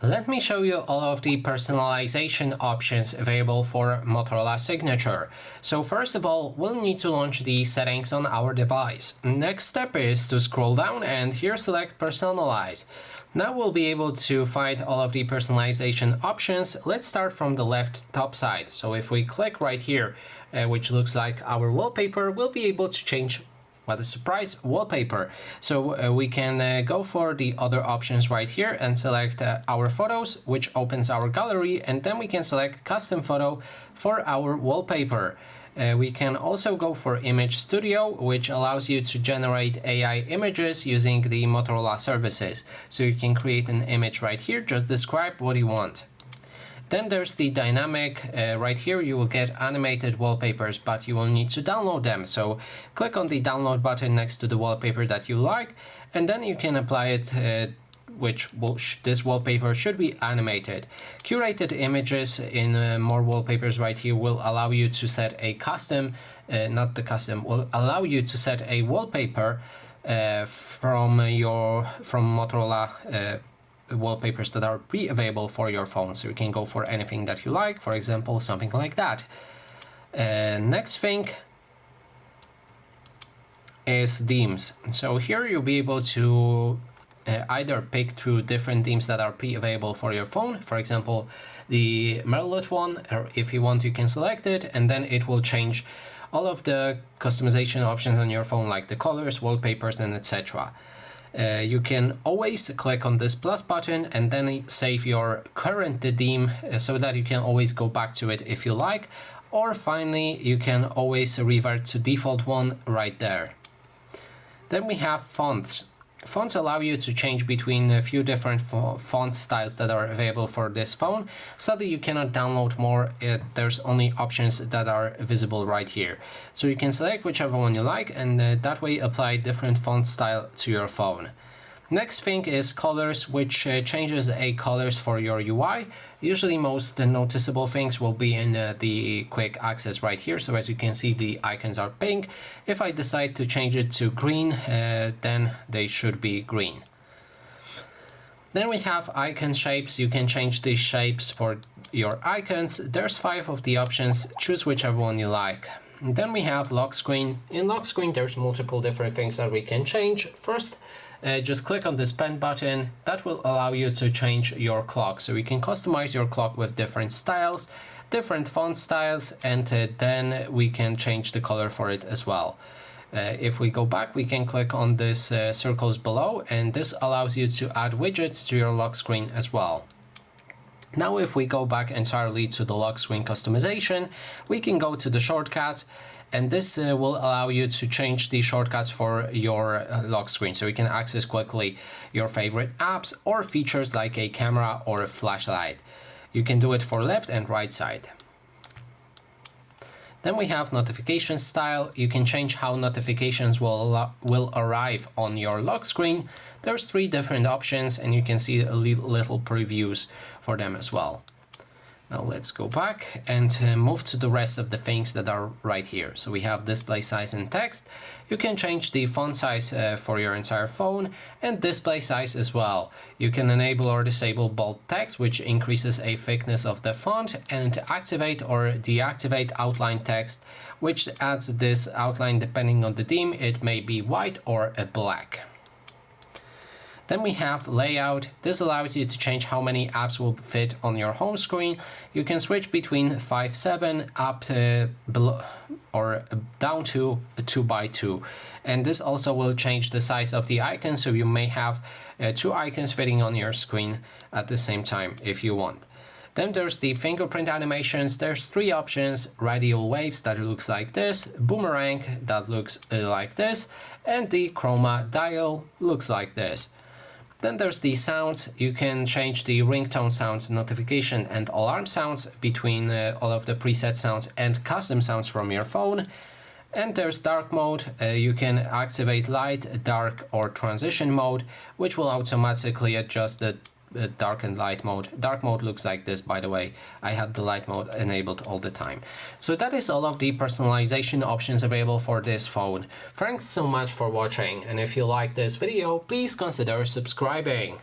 Let me show you all of the personalization options available for Motorola Signature. So first of all, we'll need to launch the settings on our device. Next step is to scroll down and here select Personalize. Now we'll be able to find all of the personalization options. Let's start from the left top side. So if we click right here, which looks like our wallpaper, we'll be able to change, what a surprise, wallpaper. So we can go for the other options right here and select our photos, which opens our gallery, and then we can select custom photo for our wallpaper. We can also go for Image Studio, which allows you to generate AI images using the Motorola services. So you can create an image right here, just describe what you want. Then there's the dynamic. Right here you will get animated wallpapers, but you will need to download them. So click on the download button next to the wallpaper that you like, and then you can apply it, this wallpaper should be animated. Curated images in more wallpapers right here will allow you to set a custom, will allow you to set a wallpaper from Motorola wallpapers that are pre-available for your phone. So you can go for anything that you like, for example, something like that. Next thing is themes. So here you'll be able to either pick through different themes that are pre-available for your phone, for example the Merlot one, or if you want you can select it, and then it will change all of the customization options on your phone, like the colors, wallpapers, and etc. You can always click on this plus button and then save your current theme so that you can always go back to it if you like, or finally you can always revert to default one right there. Then we have fonts. Fonts allow you to change between a few different font styles that are available for this phone. Sadly, you cannot download more. There's only options that are visible right here. So you can select whichever one you like, and that way apply different font style to your phone. Next thing is colors, which changes a colors for your UI. Usually most noticeable things will be in the quick access right here. So as you can see, the icons are pink. If I decide to change it to green, then they should be green. Then we have icon shapes. You can change the shapes for your icons. There's 5 of the options. Choose whichever one you like. And then we have lock screen. In lock screen, there's multiple different things that we can change. First, just click on this pen button. That will allow you to change your clock. So you can customize your clock with different styles, different font styles, and then we can change the color for it as well. If we go back, we can click on this circles below, and this allows you to add widgets to your lock screen as well. Now if we go back entirely to the lock screen customization, we can go to the shortcuts, and this will allow you to change the shortcuts for your lock screen, so you can access quickly your favorite apps or features like a camera or a flashlight. You can do it for left and right side. Then we have notification style. You can change how notifications will arrive on your lock screen. There's 3 different options, and you can see a little previews for them as well. Now let's go back and move to the rest of the things that are right here. So we have display size and text. You can change the font size for your entire phone, and display size as well. You can enable or disable bold text, which increases a thickness of the font, and activate or deactivate outline text, which adds this outline depending on the theme. It may be white or a black. Then we have layout. This allows you to change how many apps will fit on your home screen. You can switch between 5/7 up below or down to 2x2. And this also will change the size of the icon, so you may have 2 icons fitting on your screen at the same time if you want. Then there's the fingerprint animations. There's 3 options: radial waves, that looks like this, boomerang, that looks like this, and the chroma dial looks like this. Then there's the sounds. You can change the ringtone sounds, notification, and alarm sounds between all of the preset sounds and custom sounds from your phone. And there's dark mode. You can activate light, dark, or transition mode, which will automatically adjust the dark and light mode. Dark mode looks like this, by the way. I had the light mode enabled all the time. So that is all of the personalization options available for this phone. Thanks so much for watching, and if you like this video, please consider subscribing.